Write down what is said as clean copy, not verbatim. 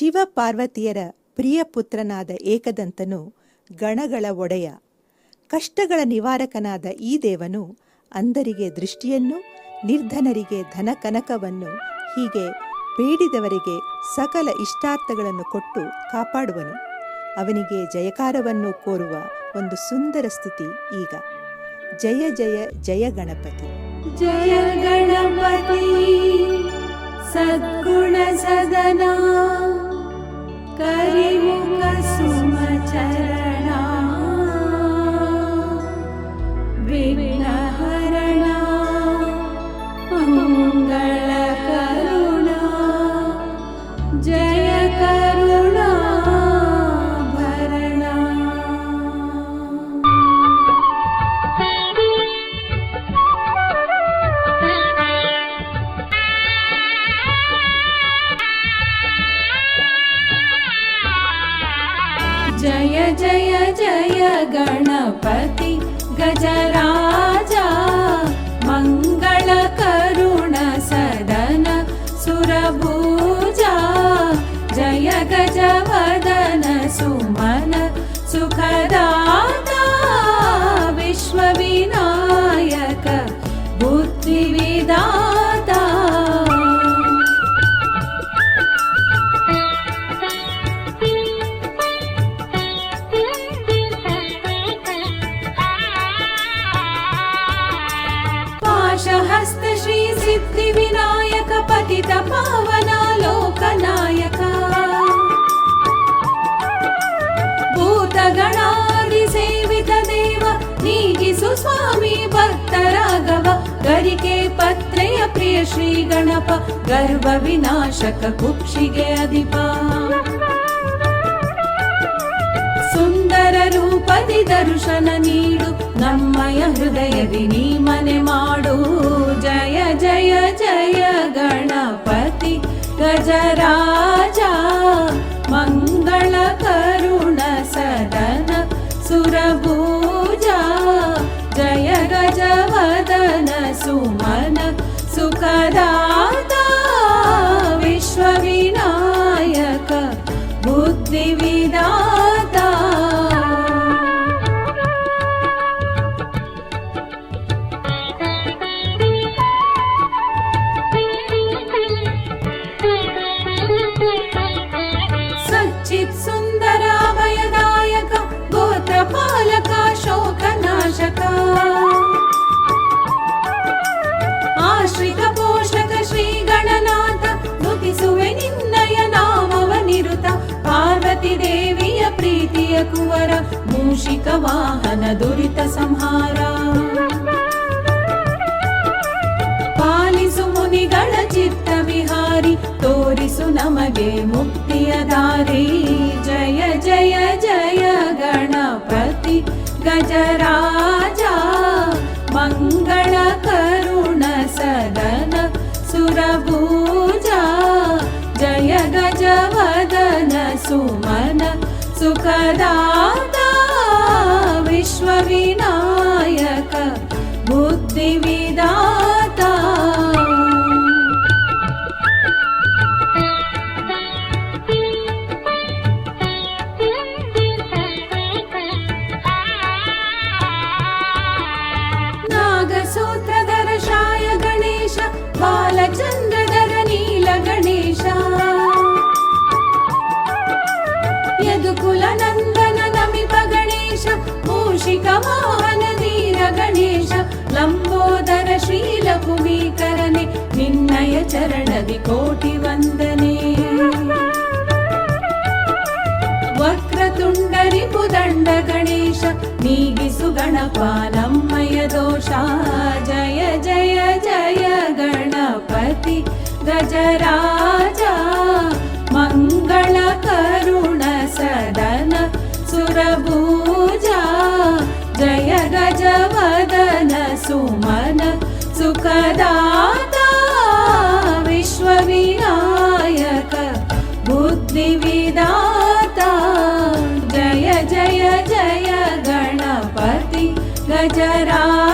ಶಿವ ಪಾರ್ವತಿಯರ ಪ್ರಿಯ ಪುತ್ರನಾದ ಏಕದಂತನು ಗಣಗಳ ಒಡೆಯ, ಕಷ್ಟಗಳ ನಿವಾರಕನಾದ ಈ ದೇವನು ಅಂಧರಿಗೆ ದೃಷ್ಟಿಯನ್ನು, ನಿರ್ಧನರಿಗೆ ಧನ ಕನಕವನ್ನು, ಹೀಗೆ ಬೇಡಿದವರಿಗೆ ಸಕಲ ಇಷ್ಟಾರ್ಥಗಳನ್ನು ಕೊಟ್ಟು ಕಾಪಾಡುವನು. ಅವನಿಗೆ ಜಯಕಾರವನ್ನು ಕೋರುವ ಒಂದು ಸುಂದರ ಸ್ತುತಿ ಈಗ. ಜಯ ಜಯ ಜಯ ಗಣಪತಿ. ಜಯ ಗಣಪತಿ ಸದ್ಗುಣ ಸದನ, ಕರಿಮುಖ ಸುಮಚರಣ, ವಿಘ್ನಹರಣ, ಮಂಗಳ ಕರುಣ, ಜಯ ಕರುಣಾ ಭರಣ. जय जय जय गणपति गजराज, मंगल करुण सदन सुरभुजा, जय गजवदन सुमन सुखदाता, विश्वविनायक बुद्धिविदाता. हस्त श्री सिद्धि विनायक पतित पावना लोकनायक, भूत गणादि सेवित देव, नीगिसु स्वामी भक्त राघव, गरिके पत्रेय प्रिय श्री गणप, गर्व विनाशक कुक्षिगे अधिप. ಸುಂದರ ರೂಪದಿ ದರ್ಶನ ನೀಡು, ನಮ್ಮಯ ಹೃದಯದಿ ನೀ ಮನೆ ಮಾಡು. ಜಯ ಜಯ ಜಯ ಗಣಪತಿ ಗಜರಾಜ, ಮಂಗಳ ಕರುಣ ಸದನ ಸುರಭುಜ, ಜಯ ಗಜವದನ ಸುಮನ ಸುಖದಾತ, ವಿಶ್ವವಿನಾಯಕ बुद्धिविदाता. सच्चित् सुंदर अभयदायक, गोत्रपालक शोकनाशक, आश्रित पोषक श्री गणनाथ, ನುತಿಸುವೆ ನಿನ್ನಯ ನಾಮವ ನಿರುತ. ಪಾರ್ವತಿ ದೇವಿಯ ಪ್ರೀತಿಯ ಕುವರ, ಮೂಷಿಕ ವಾಹನ ದುರಿತ ಸಂಹಾರ. ಪಾಲಿಸು ಮುನಿಗಳ ಚಿತ್ತ ವಿಹಾರಿ, ತೋರಿಸು ನಮಗೆ ಮುಕ್ತಿಯ ದಾರಿ. ಜಯ ಜಯ ಜಯ ಗಣಪತಿ ಗಜರಾಜ, ಮಂಗಳ ಕರುಣ ಸದನ ಸುರಭುಜ, ಜಯ ಗಜವದನ ಸುಮನ ಸುಖದಾತ, ವಿಶ್ವವಿನಾಯಕ ಬುದ್ಧಿವಿದಾತ. ನಾಗಸೂತ್ರಧರ ಶಾಯ ಗಣೇಶ, ಬಾಲಚಂದ್ರಧರ ನೀಲ ಗಣೇಶ, ಯದುಕುಲ ನಂದನ ನಮಿಪ ಗಣೇಶ, ಮೂಷಿಕ ವಾಹನ ಧೀರ ಗಣೇಶ, ಲಂಬೋದರ ಶ್ರೀಲ ಕುಮೀಕರನೆ, ನಿನ್ನಯ ಚರಣದಿ ಕೋಟಿ ವಂದನೆ. ವಕ್ರತುಂಡರಿ ಪುದಂಡ ಗಣೇಶ, ನೀಗಿಸು ಗಣಪ ನಮ್ಮಯ ದೋಷ. ಜಯ ಜಯ ಜಯ ಗಣಪತಿ ಗಜರಾಜ, ಮಂಗಳ ಕರುಣ ಸದನ ಸುರಭುಜ, ಜಯ ಗಜವದನ ಸುಮನ ಸುಖದಾತ, ವಿಶ್ವವಿನಾಯಕ ಬುದ್ಧಿವಿದಾತ. ಜಯ ಜಯ ಜಯ ಗಣಪತಿ ಗಜರಾಜ.